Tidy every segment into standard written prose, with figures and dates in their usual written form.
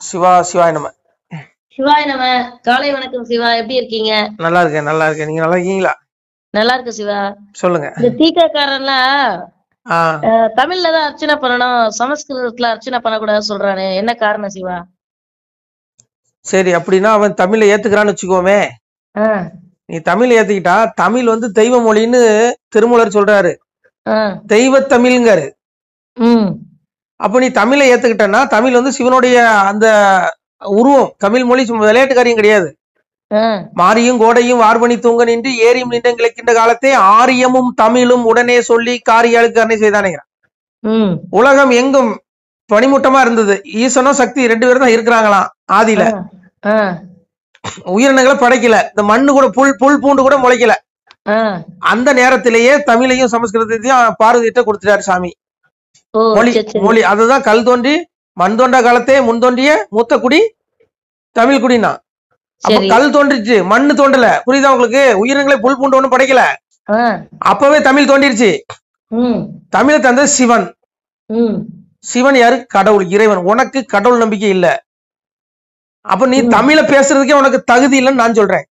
சிவா சிவாய நம்ம சிவாய் நம்ம காலை வணக்கம் சிவா, எப்படி இருக்கீங்க? நல்லா இருக்கேன் நல்லா இருக்கேன். நீங்க நல்லா இருக்கீங்களா? நல்லா இருக்கு சிவா. சொல்லுங்க. இந்த தீக்காக்காரன்லாம் ஆ தமிழ்ல தான் அர்ச்சனை பண்ணணும், சமஸ்கிருதத்துல அர்ச்சனை பண்ணக்கூடாதுன்னு சொல்றானே, என்ன காரணம் சிவா? சரி, அப்படின்னா அவன் தமிழை ஏத்துக்கிறான்னு வச்சுக்கோமே. ஆ, நீ தமிழ் ஏத்துக்கிட்டா தமிழ் வந்து தெய்வ மொழின்னு திருமூலர் சொல்றாரு. ஆ, தெய்வ தமிழ்ங்காரு. ம், அப்ப நீ தமிழை ஏத்துக்கிட்டன்னா தமிழ் வந்து சிவனுடைய அந்த உருவம். தமிழ் மொழி சும்மா விளையாட்டு காரியம் கிடையாது. ஆ, மாரியும் கோடையும் வார்பணி தூங்க நின்று ஏரியும் நின்று கிழக்கின்ற காலத்தே ஆரியமும் தமிழும் உடனே சொல்லி காரியாளுக்கு அன்னை செய்தானேங்கிறான். ம், உலகம் எங்கும் பனிமூட்டமா இருந்தது. ஈசனும் சக்தி ரெண்டு பேரும் தான் இருக்கிறாங்களாம் ஆதியில. ஆ, உயிரினங்களை படைக்கல. இந்த மண்ணு கூட புல் பூண்டு கூட முளைக்கல. ஆ. அந்த நேரத்திலேயே தமிழையும் சமஸ்கிருதத்தையும் பார்வதிட்ட கொடுத்துட்டாரு சாமி. ஓ, மொழி சரி, சரி. மொழி அதுதான் கல் தோன்றி மண் தோன்றா காலத்தே முன் தோன்றிய மூத்த குடி தமிழ் குடினா. அப்ப சரி. கல் தோன்றிச்சு, மண்ணு தோன்றல. புரியுதா உங்களுக்கு? உயிரினங்களை புல் பூண்டு ஒண்ணும் படைக்கல. ஆ, அப்பவே தமிழ் தோன்றிருச்சு. ம், தமிழை தந்தது சிவன். ம், சிவன் யாரு? கடவுள், இறைவன். உனக்கு கடவுள் நம்பிக்கை இல்ல. அப்ப நீ ம். தமிழை பேசுறதுக்கே உனக்கு தகுதி இல்லைன்னு நான் சொல்றேன்.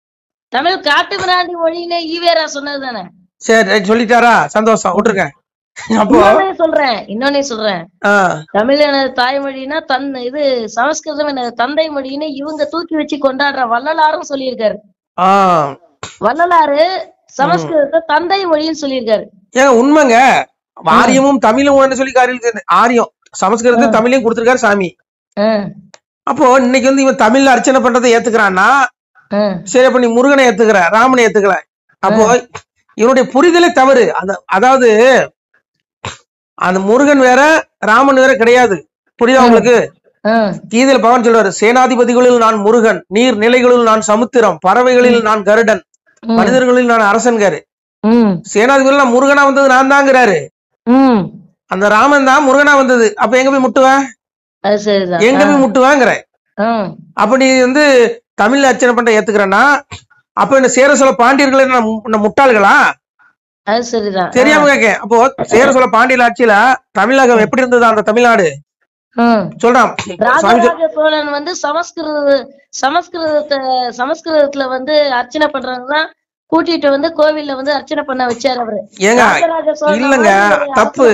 தமிழ் காட்டு மிராண்டி மொழின்னு ஈவேரா சொன்னது தானே? சரி, ரைட், சொல்லிட்டாரா? சந்தோஷம், விட்டுருக்கேன். அப்போ இன்னொன்னே சொல்றேன். தமிழ் எனது தாய்மொழினா இது சமஸ்கிருதம் எனது தந்தை மொழின்னு இவங்க தூக்கி வச்சு கொண்டாடுற வள்ளலாரும் சொல்லியிருக்காரு. வள்ளலாரு சமஸ்கிருதத்தை தந்தை மொழின்னு சொல்லியிருக்காரு. ஏங்க உண்மைங்க. ஆரியமும் தமிழும் சொல்லி காரியம் ஆரியம் சமஸ்கிருதத்தை தமிழையும் கொடுத்திருக்காரு சாமி. அப்போ இன்னைக்கு வந்து இவன் தமிழ்ல அர்ச்சனை பண்றதை ஏத்துக்கிறான்னா, சரி, அப்ப நீ முருகனை ஏத்துக்கிற, ராமனை ஏத்துக்கல. அப்போ இவனுடைய புரிதலே தவறு. அதாவது அந்த முருகன் வேற ராமன் வேற கிடையாது. புரியுதா உங்களுக்கு? கீதையில பகவான் சொல்றாரு, சேனாதிபதிகளில் நான் முருகன், நீர் நிலைகளில் நான் சமுத்திரம், பறவைகளில் நான் கருடன், மனிதர்களில் நான் அரசன்காரு. சேனாதிபதிகள் நான் முருகனா வந்தது நான் தாங்கிறாரு. அந்த ராமன் தான் முருகனா வந்தது. அப்ப எங்க போய் முட்டுவேன்? எங்க போய் முட்டுவாங்கிற? அப்ப நீ வந்து தமிழ்ல அர்ச்சனை பண்ற ஏத்துக்கிறன்னா, அப்ப இந்த சேர சோழ பாண்டியர்கள் முட்டாள்களா? தெரியாம கேட்க. அப்போ சேர சோழ பாண்டியர் ஆட்சியில தமிழகம் எப்படி இருந்தது? அந்த தமிழ்நாடு சொல்றான். ராஜராஜ சோழன் வந்து சமஸ்கிருதத்துல வந்து அர்ச்சனை பண்றதுதான் கூட்டிட்டு வந்து கோவில்ல வந்து அர்ச்சனை பண்ண வச்சாரு அவரு. ஏங்க இல்லங்க, தப்பு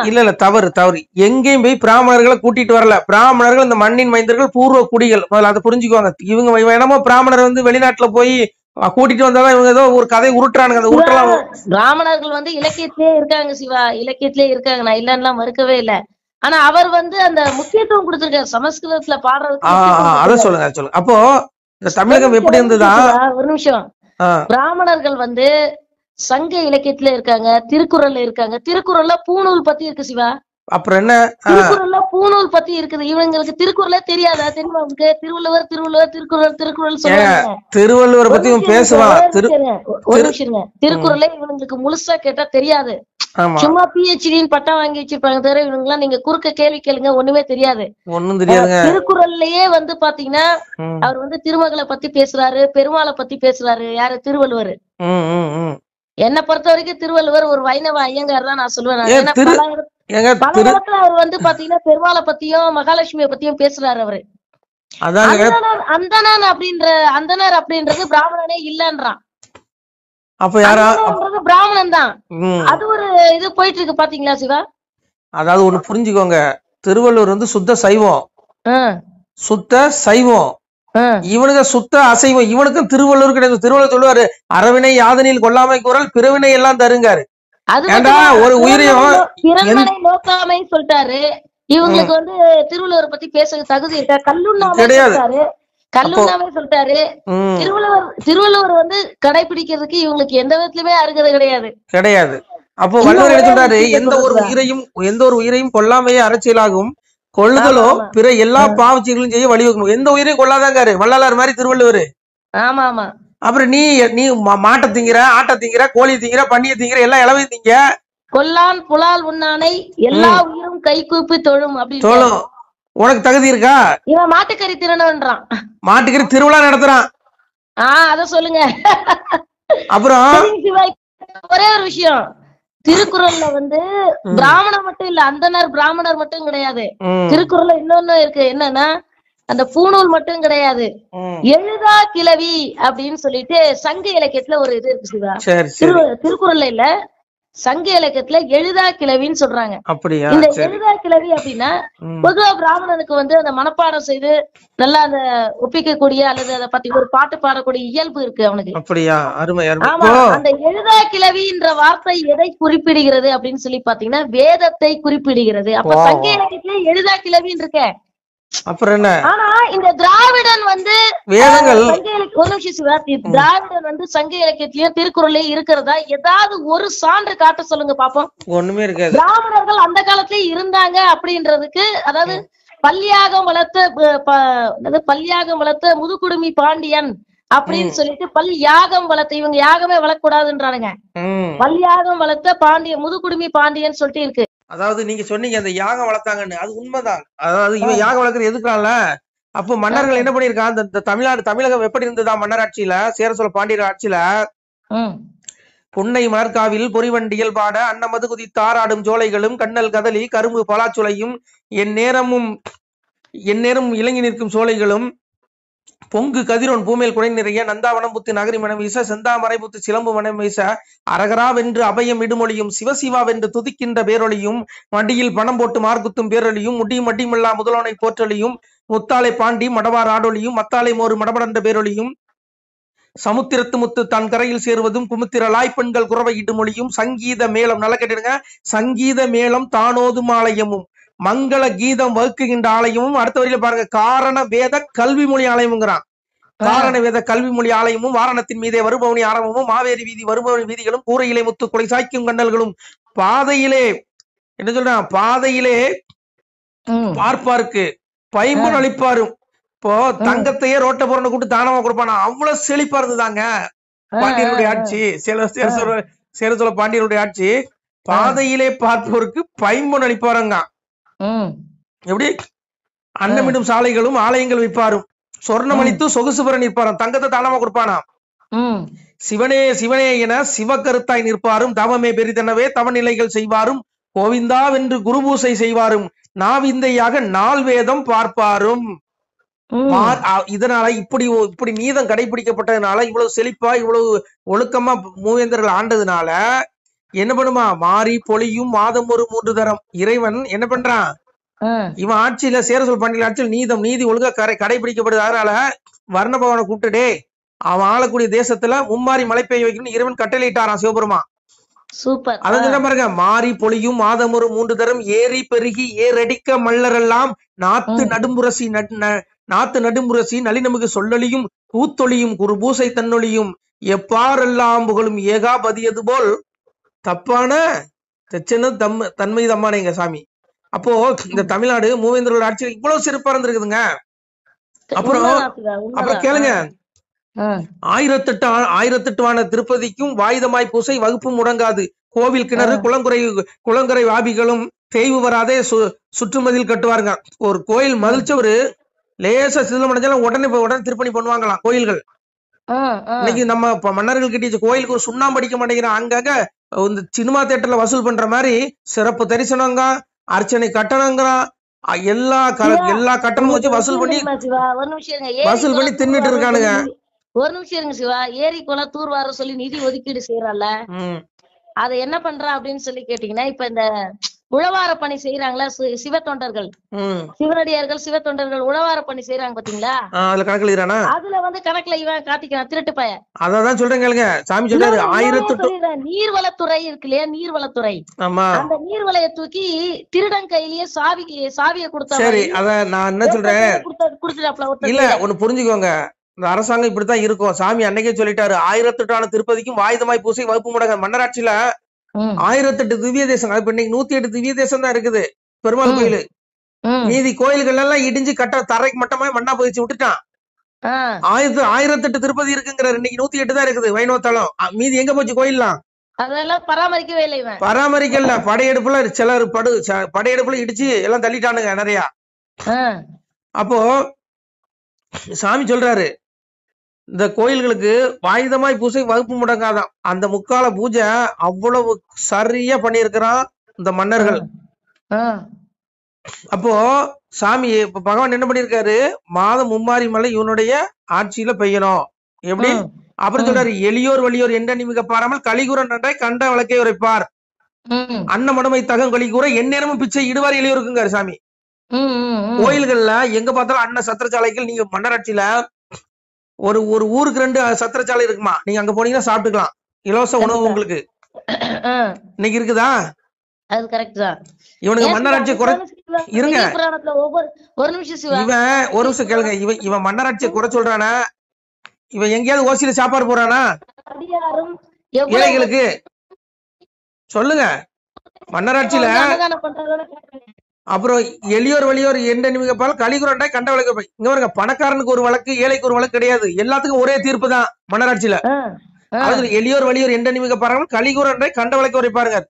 இல்ல தவறு தவறு. எங்கேயும் போய் பிராமணர்களை கூட்டிட்டு வரல. பிராமணர்கள் இந்த மண்ணின் மைந்தர்கள், பூர்வ குடிகள். அதை புரிஞ்சுக்குவாங்க. இவங்க என்னமோ பிராமணர் வந்து வெளிநாட்டுல போய் கூட்டிட்டு வந்தாதான் இவங்க ஏதோ ஒரு கதை உருட்டுறானுங்க. அந்த உருட்டலாம். பிராமணர்கள் வந்து இலக்கியத்திலே இருக்காங்க சிவா, இலக்கியத்திலே இருக்காங்க. நான் இல்லன்னா மறுக்கவே இல்லை. ஆனா அவர் வந்து அந்த முக்கியத்துவம் கொடுத்திருக்காரு சமஸ்கிருதத்துல பாடுறதுக்கு. அத சொல்லுங்க சொல்லுங்க. அப்போ இந்த தமிழகம் எப்படி இருந்ததா? ஒரு நிமிஷம். பிராமணர்கள் வந்து சங்க இலக்கியத்துல இருக்காங்க, திருக்குறள்ல இருக்காங்க. திருக்குறள்ல பூணூல் பத்தி இருக்கு சிவா. அப்புறம் என்ன? திருக்குறள்ல பூணூல் பத்தி இருக்குது. இவங்களுக்கு திருக்குறளே தெரியாதா? தெரியுமா உங்களுக்கு? திருவள்ளுவர் திருக்குறள் சொல்லுவாங்க. திருவள்ளுவர் பத்தி பேசுவான். ஒரு நிமிஷம். திருக்குறளே இவங்களுக்கு முழுசா கேட்டா தெரியாது. சும்மா PhD பட்டம் வாங்கி வச்சிருப்பாங்க தவிர இவங்க எல்லாம் நீங்க குறுக்க கேள்வி கேளுங்க, ஒண்ணுமே தெரியாது. ஒண்ணும் தெரியாதுங்க. திருக்குறள்லயே வந்து பாத்தீங்கன்னா அவர் வந்து திருமகளை பத்தி பேசுறாரு, பெருமாளை பத்தி பேசுறாரு. யாரு? திருவள்ளுவர். என்னை பொறுத்த வரைக்கும் திருவள்ளுவர் ஒரு வைணவ ஐயங்கார் தான் நான் சொல்லுவேன். பல இடத்துல அவர் வந்து பாத்தீங்கன்னா பெருமாளை பத்தியும் மகாலட்சுமியை பத்தியும் பேசுறாரு அவரு. அந்தணன் அப்படின்றது பிராமணனே இல்லன்றான். அப்ப யாரா? பிராமணன் தான். அது ஒரு இது போயிட்டு இருக்கு பாத்தீங்களா சிவா? அதாவது ஒண்ணு புரிஞ்சுக்கோங்க. திருவள்ளுவர் வந்து சுத்த சைவம், சுத்த சைவம். இவனுக்கு சுத்த அசைவம். இவனுக்கும் திருவள்ளுவர் கிடையாது. திருவள்ளுவர் சொல்லுவாரு, அறவினை யாதனில் கொல்லாமை கூறல் பிறவினை எல்லாம் தருங்காரு. ஒரு உயிரையும் நோக்காமை சொல்லிட்டாரு. இவங்களுக்கு வந்து திருவள்ளுவரை பத்தி பேச தகுதி இருக்கா? கல்லுண்ணாமே சொல்லிட்டாரு. திருவள்ளுவர் வந்து கடைபிடிக்கிறதுக்கு இவங்களுக்கு எந்த விதத்திலுமே அருகதை கிடையாது. அப்போ வள்ளுவர் என்ன சொல்றாரு? எந்த ஒரு உயிரையும் கொல்லாமையே அரசியலாகும், கொள்ளுதலோ பிற எல்லா பாவச்சைகளும் செய்ய வழிவகுக்கணும். எந்த உயிரையும் கொள்ளாதாங்காரு வள்ளலார் மாதிரி திருவள்ளுவர். ஆமா ஆமா. அப்புறம் நீ மாட்டை திங்கிற, ஆட்டை திங்கிற, கோழியை திங்கிற, பண்ணியை திங்கிற, எல்லா இளவையும் திங்க. கொல்லான் புலால் உண்ணானை எல்லா உயிரும் கை கூப்பி தொழும் அப்படின்னு தொழும். உனக்கு தகுதி இருக்கா? இவன் மாட்டுக்கறி திருநன்றான். மாட்டுக்கறி திருவிழா நடத்துறான். அத சொல்லுங்க. அப்புறம் ஒரே ஒரு விஷயம், திருக்குறள்ல வந்து பிராமணர் மட்டும் இல்ல, அந்தனர் பிராமணர் மட்டும் கிடையாது. திருக்குறள்ல இன்னொன்னு இருக்கு, என்னன்னா அந்த பூணூல் மட்டும் கிடையாது, எழுதா கிளவி அப்படின்னு சொல்லிட்டு சங்க இலக்கியத்துல ஒரு இது இருக்கு சிவா. திருக்குறள்ல இல்ல, சங்க இலக்கியத்துல எழுதா கிளவின்னு சொல்றாங்க. இந்த எழுதா கிளவி அப்படின்னா பொதுவா பிராமணனுக்கு வந்து அந்த மனப்பாடம் செய்து நல்லா அந்த ஒப்பிக்கக்கூடிய அல்லது அதை பத்தி ஒரு பாட்டு பாடக்கூடிய இயல்பு இருக்கு அவனுக்கு. அப்படியா? அருமை. ஆமா, அந்த எழுதா கிளவின்ற வார்த்தை எதை குறிப்பிடுகிறது அப்படின்னு சொல்லி பாத்தீங்கன்னா வேதத்தை குறிப்பிடுகிறது. அப்ப சங்க இலக்கியத்துல எழுதா கிளவின்னு இருக்க. அப்புறம் என்ன? ஆனா இந்த திராவிடன் வந்து வேதங்கள் திராவிடன் வந்து சங்க இலக்கியத்திலயும் திருக்குறள்லயும் இருக்கிறதா ஏதாவது ஒரு சான்று காட்ட சொல்லுங்க பாப்போம். ஒண்ணுமே இருக்காது. பிராமணர்கள் அந்த காலத்திலேயே இருந்தாங்க அப்படின்றதுக்கு, அதாவது பல்யாகம் வளர்த்த முதுகுடுமி பாண்டியன் அப்படின்னு சொல்லிட்டு யாகம் வளர்த்த, இவங்க யாகமே வளர்க்கூடாதுன்றானுங்க, பல்யாகம் வளர்த்த முதுகுடுமி பாண்டியன் சொல்லிட்டு இருக்கு. அதாவது நீங்க சொன்னீங்க அந்த யாகம் வளர்த்தாங்கன்னு, அது உண்மைதான். அதாவது இவன் யாகம் வளர்க்கறது எதுக்குறான்ல, அப்போ மன்னர்கள் என்ன பண்ணிருக்கான், இந்த தமிழகம் எப்படி இருந்ததா மன்னர் ஆட்சியில, சேர சோழ பாண்டியர் ஆட்சியில, புன்னை மலர்காவில் பொறிவண்டியல் பாட அன்னமது குதித்தார் ஆடும் ஜோலைகளும் கண்ணல் கதலி கரும்பு பலாச்சுளையும் என் நேரம் இலங்கி நிற்கும் சோலைகளும் பொங்கு கதிரோன் பூமேல் குறை நிறைய நந்தாவனம் புத்து நகரி மனம் வீச செந்தாமரை புத்து சிலம்பு மனம் வீச அரகரா வென்று அபயம் இடுமொழியும் சிவசிவா வென்று துதிக்கின்ற பேரொழியும் மடியில் பணம் போட்டு மார்க்குத்தும் பேரொழியும் மட்டிமல்லா முதல்வனை போற்றொழியும் முத்தாலை பாண்டி மடவார் ஆடொழியும் மத்தாலை மோறு மடமடன்ற பேரொழியும் சமுத்திரத்து முத்து தன் கரையில் சேருவதும் குமுத்திரலாய் பெண்கள் குறவை இடுமொழியும் சங்கீத மேளம், நல்லா கேட்டுடுங்க, சங்கீத மேளம் தானோதும் ஆலயமும் மங்கள கீதம் வகுக்குகின்ற ஆலயமும், அடுத்த வரையில பாருங்க, காரண வேத கல்வி மொழி ஆலயம்ங்கிறான். காரண வேத கல்வி மொழி ஆலயமும் வாரணத்தின் மீதே வருபவனி ஆரம்பமும் மாவேரி வீதி வருபவனி வீதிகளும் கூரையிலே முத்து கொலை சாய்க்கும் கண்டல்களும் பாதையிலே என்ன சொல்றான், பாதையிலே பார்ப்பாருக்கு பைம்பொன் அளிப்பாரும். இப்போ தங்கத்தையே ரோட்ட போறன்னு கூட்டு தானமா கொடுப்பானா, அவ்வளவு செழிப்பா இருந்ததாங்க பாண்டியனுடைய ஆட்சி, சேர சோழ பாண்டியனுடைய ஆட்சி. பாதையிலே பார்ப்போருக்கு பைம்பொன் அளிப்பாருங்க. எப்படி? அன்னமிடும் சாலைகளும் ஆலயங்கள் வைப்பாரும் சொர்ணம் அளித்து சொகுசு பெற நிற்பாராம், தங்கத்தை தானமா கொடுப்பானாம். சிவனே சிவனே என சிவகருத்தாய் நிற்பாரும் தவமே பெரிதெனவே தவநிலைகள் செய்வாரும் கோவிந்தா வென்று குருபூசை செய்வாரும் நாவிந்தையாக நாள் வேதம் பார்ப்பாரும். இதனால இப்படி நீதம் கடைபிடிக்கப்பட்டதுனால, இவ்வளவு செழிப்பா இவ்வளவு ஒழுக்கமா மூவேந்தர்கள் ஆண்டதுனால என்ன பண்ணுமா, மாறி பொழியும் மாதம் ஒரு 3 தரம். இறைவன் என்ன பண்றான், இவன் ஆட்சியில சேர சோழ பாண்டியன் ஆட்சியில் நீதி ஒழுங்கா கடைபிடிக்கப்படுது. அதனால வர்ண பவனை கூப்பிட்டுடே அவன் ஆளக்கூடிய தேசத்துல மும்மாறி மழை பெய்ய வைக்கணும்னு இறைவன் கட்டளையிட்டாரான் சிவபெருமான். சூப்பர். அதான் பாருங்க, மாறி பொழியும் மாதம் ஒரு 3 தரம் ஏறி பெருகி ஏறடிக்க மல்லரெல்லாம் நாத்து நடும்புரசி நளினமுகு சொல்லொலியும் கூத்தொழியும் குரு பூசை தன்னொழியும் எப்பாரெல்லாம் புகழும் ஏகா பதியது போல் தப்பான தன்மை தம்மான எங்க சாமி. அப்போ இந்த தமிழ்நாடு மூவேந்தரோட ஆட்சியில் இவ்வளவு சிறப்பா இருந்திருக்குதுங்க. அப்புறம் கேளுங்க, 1008 திருப்பதிக்கும் வாயுதமாய் பூசை வகுப்பு முடங்காது கோவில் கிணறு குளங்கரை வாபிகளும் தேய்வு வராதே சுற்றுமதில் கட்டுவாருங்க. ஒரு கோயில் மதிச்சவரு லேசா சிதிலம் அடைஞ்சாலும் உடனே திருப்பணி பண்ணுவாங்களாம் கோயில்கள். இன்னைக்கு நம்ம மன்னர்கள் கிட்ட கோயிலுக்கு ஒரு சுண்ணாம்பு அடிக்க மாட்டேங்கிறான், அங்கங்க இந்த சினிமா தியேட்டர்ல வசூல் பண்ற மாதிரி சிறப்பு தரிசனங்க அர்ச்சனை கட்டணங்கிறான், எல்லா கட்டணமும் வச்சு வசூல் பண்ணி தின்னுட்டு இருக்கானுங்க. ஒரு நிமிஷம் இருங்க சிவா, ஏரி குளம் தூர்வார சொல்லி நிதி ஒதுக்கீடு செய்யறான்ல, அதை என்ன பண்றான் அப்படின்னு சொல்லி கேட்டீங்கன்னா, இப்ப இந்த உழவார பணி செய்யறாங்களா சிவ தொண்டர்கள், சிவனடியார்கள் சிவ தொண்டர்கள் உழவார பணி செய்யறாங்க பாத்தீங்களா, அதுல கணக்குல இவன் காட்டிக்கிறான் திருட்டு பையன். அதான் சொல்றேன் கேளுங்க, சாமி சொல்றாரு, நீர்வளத்துறை இருக்கு இல்லையா, நீர்வளத்துறை, அந்த நீர்வளைய தூக்கி திருடன் கையிலேயே சாவியை கொடுத்தா. சரி, அத நான் என்ன சொல்றேன், இல்ல ஒண்ணு புரிஞ்சுக்கோங்க, இந்த அரசாங்கம் இப்படித்தான் இருக்கும். சாமி அன்னைக்கே சொல்லிட்டாரு, 1008 திருப்பதிக்கும் வாயுதமாய் பூசை வகுப்பு முடங்க. மன்னராட்சியில 1008 திவ்ய தேசம், இப்ப இன்னைக்கு 108 திவ்ய தேசம் தான் இருக்குது பெருமாள் கோயிலு. மீதி கோயில்கள் எல்லாம் இடிஞ்சு தரைக்கு மட்டமா மண்ணா போயிச்சு விட்டுட்டான். 1008 திருப்பதி இருக்குங்கிற, இன்னைக்கு 108 தான் இருக்குது வைணவத்தலம். மீதி எங்க போச்சு கோயில்லாம்? அதெல்லாம் பராமரிக்கவே இல்லை, பராமரிக்கல. படையெடுப்புல சிலர் படையெடுப்புல இடிச்சு எல்லாம் தள்ளிட்டானுங்க நிறைய. அப்போ சாமி சொல்றாரு, இந்த கோயில்களுக்கு ஆயுதமாய் பூசை வகுப்பு முடங்காதான். அந்த முக்கால பூஜை அவ்வளவு சரியா பண்ணியிருக்கிறான் இந்த மன்னர்கள். அப்போ சாமி பகவான் என்ன பண்ணிருக்காரு, மாதம் மும்மாரி மலை இவனுடைய ஆட்சியில பெய்யணும். எப்படி அப்புறம் சொல்றாரு, எளியோர் வலியோர் என்ற நிமிக பாராமல் கலிகூற நன்றாய் கண்ட வழக்கை உரைப்பார். அன்னமடமை தகம் கலிகூற எந்நேரமும் பிச்சை இடுவார் எளியோருக்குங்காரு சாமி. கோயில்கள்ல எங்க பார்த்தாலும் அன்ன சத்திரச்சாலைகள், நீங்க மன்னராட்சியில ஒரு ஒரு ஊருக்கு 2 சத்திரச்சாலை இருக்குமா, நீங்க அங்க போனீங்கன்னா சாப்பிட்டுக்கலாம், இலவச உணவு உங்களுக்கு. இன்னைக்கு இருக்குதா? அது கரெக்ட் தான். இவனுக்கு மன்னராட்சியை குறை இருங்க, இவன் ஒரு நிமிஷம் கேளுங்க. இவன் மன்னராட்சியை குறை சொல்றானா? இவன் எங்கேயாவது ஓசியில சாப்பாடு போறானா ஏழைகளுக்கு? சொல்லுங்க. மன்னராட்சியில அப்புறம் எளியோர் வலியோர் எந்த நிமிகப்பால் கலிகுரண்டாய் கண்ட வழக்கு. இங்க பாருங்க, பணக்காரனுக்கு ஒரு வழக்கு, ஏழைக்கு ஒரு வழக்கு கிடையாது. எல்லாத்துக்கும் ஒரே தீர்ப்பு தான் மன்னராட்சியில. எளியோர் வலியோர் எந்த நிமிக பாருங்க கலிகுரண்டாய் கண்ட வழக்கு உரைப்பாருங்க.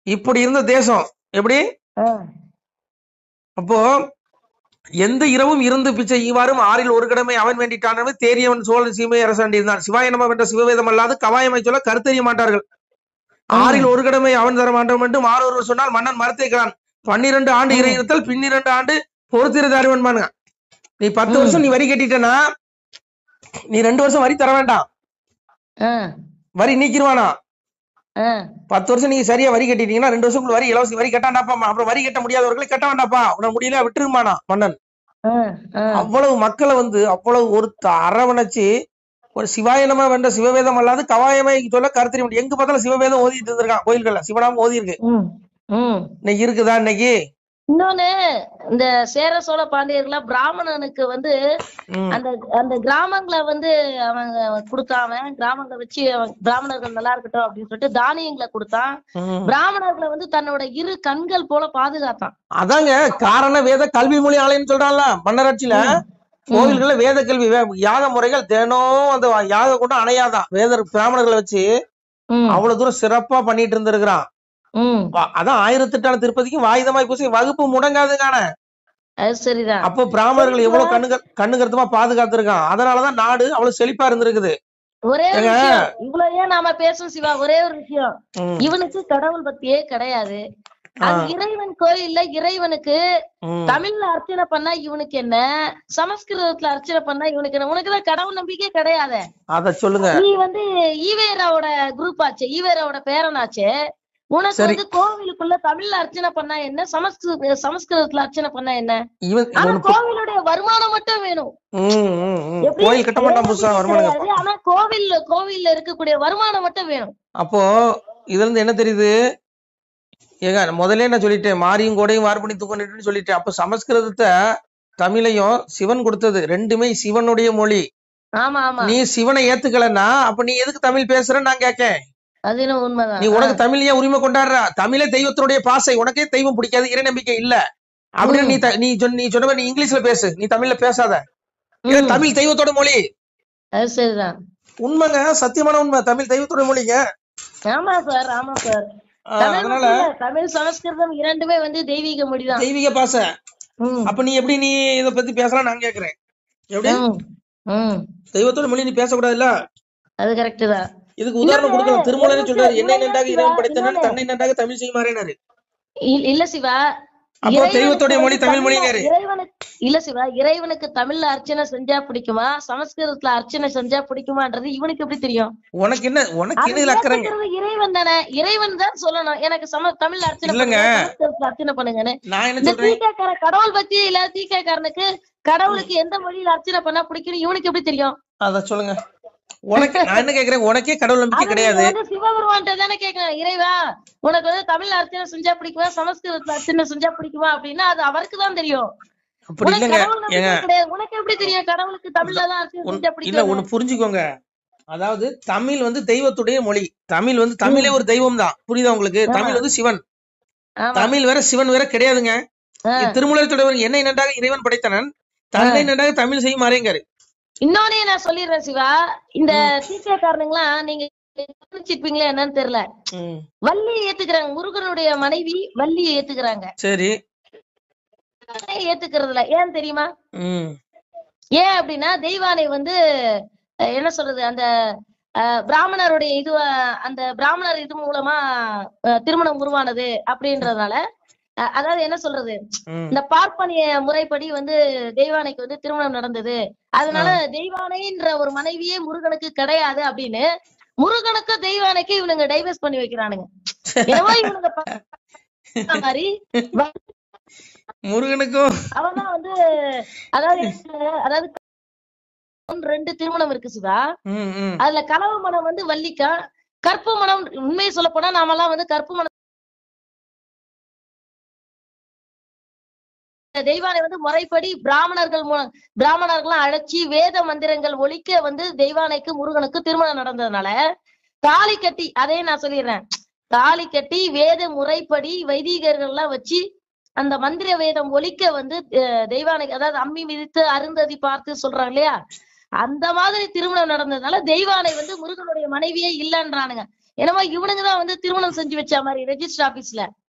இப்படி இருந்த தேசம் எப்படி? அப்போ எந்த இரவும் இருந்து பிச்சை ஈவாரும் ஆறில் ஒரு கடமை அவன் வேண்டிட்டான் தேரியவன் சோழன் சீமை அரசாண்டி இருந்தான். சிவாயனம என்ற சிவவேதம் அல்லாது கவாயமை சொல்ல கருத்தெறிய மாட்டார்கள். 6ல் ஒரு கடமை அவன் தர மாட்டோம் என்று மாறொருவர் சொன்னால் மன்னன் மறுத்திருக்கிறான். 12 ஆண்டு இறையிறத்தல் 12 ஆண்டு பொறுத்திருந்த அறிவன்பானுங்க. நீ 10 வருஷம் நீ வரி கட்டிட்டனா, நீ 2 வருஷம் வரி தர வேண்டாம், வரி நீக்கிடுவானா. 10 வருஷம் நீங்க சரியா வரி கட்டிட்டீங்கன்னா 2 வருஷம் வரி இலவச வரி கட்டாண்டாப்பா. அப்புறம் வரி கட்ட முடியாதவர்களை கட்ட வேண்டாப்பா, உன முடியல விட்டுருமானா மன்னன். அவ்வளவு மக்களை அவ்வளவு ஒரு அரவணைச்சு ஒரு சிவாயனமா வென்ற சிவவேதம் அல்லாது கவாயமை சொல்ல கருத்தறிய முடியும். எங்க பார்த்தாலும் சிவவேதம் ஓதிட்டு இருந்திருக்கான் கோயில்கள்ல, சிவனாம ஓதி இருக்கு. இன்னைக்கு இருக்குதா? இன்னைக்கு இன்னொன்னு, இந்த சேர சோழ பாண்டியர்களா பிராமணனுக்கு அந்த அந்த கிராமங்களை அவங்க கொடுத்தான். கிராமங்களை வச்சு பிராமணர்கள் நல்லா இருக்கட்டும் அப்படின்னு சொல்லிட்டு தானியங்களை கொடுத்தான். பிராமணர்களை தன்னோட 2 கண்கள் போல பாதுகாத்தான். அதாங்க காரணம். வேத கல்வி மொழி ஆலயம்னு சொல்றான்ல மன்னராட்சியில. கோவில்கள்ல வேத கல்வி யாக முறைகள் தினம் அந்த யாக கூட அணையாதான். வேத பிராமணர்களை வச்சு அவ்வளவு தூரம் சிறப்பா பண்ணிட்டு இருந்திருக்கிறான். அதான் 1008 திருப்பதிக்கு வாயுதமாய் பூசை வகுப்பு முடங்காதுங்கான. சரிதான். அப்போ பிராமணர்கள் எவ்வளவு கண்ணுகருத்துமா பாதுகாத்திருக்கான். அதனாலதான் நாடு அவ்வளவு செழிப்பா இருந்திருக்குது. ஒரே ஒரு விஷயம், இவ்வளவு ஏன் நாம பேசும் சிவா, ஒரே ஒரு விஷயம், இவனுக்கு கடவுள் பக்தியே கிடையாது. அது இறைவன் கோயில்ல இறைவனுக்கு தமிழ்ல அர்ச்சனை பண்ணா இவனுக்கு என்ன, சமஸ்கிருதத்துல அர்ச்சனை பண்ணா இவனுக்கு என்ன? உனக்குதான் கடவுள் நம்பிக்கை கிடையாது. அத சொல்லுங்க. நீ ஈவேராவோட குரூப் ஆச்சு, ஈவேராவோட பேரனாச்சு. உனக்கு கோவிலுக்குள்ள தமிழ்ல அர்ச்சனை பண்ணா என்ன, சமஸ்கிருதத்துல அர்ச்சனை பண்ணா என்ன? ஆனா கோவிலுடைய வருமானம் மட்டும் வேணும். ஆனா கோவில்ல இருக்கக்கூடிய வருமானம் மட்டும் வேணும். அப்போ இதுல இருந்து என்ன தெரியுது? ஏங்க முதல்ல நான் சொல்லிட்டேன், மாரியும் கோடையும் வார்பணி தூக்கணும்னு சொல்லிட்டேன். அப்ப சமஸ்கிருதத்தை தமிழையும் சிவன் கொடுத்தது, 2மே சிவனுடைய மொழி. நீ சிவனை ஏத்துக்கலன்னா அப்ப நீ எதுக்கு தமிழ் பேசுறன்னு நான் கேட்கேன். நீ உனக்கு தமிழ் ஏன் உரிமை கொண்டாடுற? தமிழே தெய்வத்தினுடைய பாசை, உனக்கே தெய்வம் பிடிக்காது, இறை நம்பிக்கை இல்ல அப்படின்னு நீ சொன்ன நீ இங்கிலீஷ்ல பேசு, நீ தமிழ்ல பேசாத. தமிழ் தெய்வத்தோட மொழி. உண்மைங்க, சத்தியமான உண்மை. தமிழ் தெய்வத்தோட மொழிங்க. ஆமா சார், ஆமா சார். அதனால தமிழ் சமஸ்கிருதம் 2மே தெய்வீக மொழிதான், தெய்வீக பாசை. அப்ப நீ எப்படி நீ இத பத்தி பேசலாம் நான் கேக்குறேன். எப்படி தெய்வத்தோட மொழி நீ பேசக்கூடாதுல்ல? அது கரெக்ட் தான். இதுக்கு உதாரணம் கொடுக்கலாம். திருமூலரே சொல்றாரு, என்னை நன்றாக இறைவன் படைத்தனன் தன்னை நன்றாக தமிழ் செய்யுமாறேனாரு. இல்ல சிவா, அப்போ தெய்வத்தோட மொழி தமிழ் மொழிங்காரு. இல்ல சிவா, இறைவனுக்கு தமிழ்ல அர்ச்சனை செஞ்சா பிடிக்குமா, சமஸ்கிருதத்துல அர்ச்சனை செஞ்சா பிடிக்குமான்றது இவனுக்கு எப்படி தெரியும்? உனக்கு என்ன அக்கறங்க? இறைவன் தானே, இறைவன் தான் சொல்லணும் எனக்கு தமிழ்ல அர்ச்சனை பண்ணுங்க, சமஸ்கிருதத்துல அர்ச்சனை பண்ணுங்கன்னு. நான் என்ன சொல்றேன், கடவுள் பத்தி இல்ல தீக்காரனுக்கு கடவுளுக்கு எந்த மொழியில அர்ச்சனை பண்ணா பிடிக்கும் இவனுக்கு எப்படி தெரியும்? அத சொல்லுங்க. உனக்கு நான் என்ன கேக்குறேன், உனக்கே கடவுள் நம்பிக்கை கிடையாது. சிவபெருமான்ட்ட தானே கேக்குறேன், இறைவா உனக்கு தமிழ்ல அர்ச்சனை செஞ்சா பிடிக்குமா, சமஸ்கிருதத்துல அர்ச்சனை செஞ்சா பிடிக்குமா அப்படின்னா அது அவருக்கு தான் தெரியும். அப்படி இல்லங்க, உனக்கு எப்படி தெரியும் கடவுளுக்கு தமிழ்ல தான் அர்ச்சனை செஞ்சா பிடிக்கும்? இல்ல ஒண்ணு புரிஞ்சுக்கோங்க, அதாவது தமிழ் தெய்வத்துடைய மொழி. தமிழ் தமிழே ஒரு தெய்வம் தான், புரியுதா உங்களுக்கு? தமிழ் சிவன், தமிழ் வேற சிவன் வேற கிடையாதுங்க. திருமூலர் என்னை நன்றாக இறைவன் படைத்தனன் தன்னை நன்றாக தமிழ் செய்யுமாறேங்காரு. இன்னொன்னு நான் சொல்லிடுறேன் சிவா, இந்த தீக்காரனுங்களாம் நீங்க கவனிச்சிருப்பீங்களா என்னன்னு தெரியல, வள்ளியை ஏத்துக்கிறாங்க. முருகனுடைய மனைவி வள்ளியை ஏத்துக்கிறாங்க. சரி, ஏத்துக்கிறதுல ஏன் தெரியுமா? ஏன் அப்படின்னா தெய்வானை வந்து என்ன சொல்றது, அந்த பிராமணருடைய இது, அந்த பிராமணர் இது மூலமா திருமணம் உருவானது அப்படின்றதுனால, அதாவது என்ன சொல்றது, இந்த பார்ப்பனிய முறைப்படி வந்து தெய்வானைக்கு வந்து திருமணம் நடந்தது, அதனால தெய்வானைன்ற ஒரு மனைவியே முருகனுக்கு கிடையாது அப்படின்னு முருகனுக்கு தெய்வானைக்கு இவனுங்க டைவர்ஸ் பண்ணி வைக்கிறானுங்க. ஏவோ இவனுங்க மாதிரி முருகனுக்கும் அவன்தான் வந்து, அதாவது 2 திருமணம் இருக்கு சுதா. அதுல கனவு மனம் வந்து வள்ளிக்கா, கற்பு மனம் உண்மையை சொல்ல போனா நாமெல்லாம் வந்து கற்பு மனம் தெய்வானை வந்து முறைப்படி பிராமணர்கள் அழைச்சி வேத மந்திரங்கள் ஒலிக்க வந்து தெய்வானைக்கு முருகனுக்கு திருமணம் நடந்ததுனால தாலி கட்டி, அதே நான் சொல்லிடுறேன், தாலி கட்டி வேத முறைப்படி வைதிகர்கள் எல்லாம் வச்சு அந்த மந்திர வேதம் ஒலிக்க வந்து தெய்வானைக்கு, அதாவது அம்மி மிதித்து அருந்ததி பார்த்து சொல்றாங்க இல்லையா, அந்த மாதிரி திருமணம் நடந்ததுனால தெய்வானை வந்து முருகனுடைய மனைவியே இல்லைன்றானுங்க. என்னமோ இவனுங்கதான் வந்து திருமணம் செஞ்சு வச்ச மாதிரி ரெஜிஸ்டர் ஆபீஸ்ல.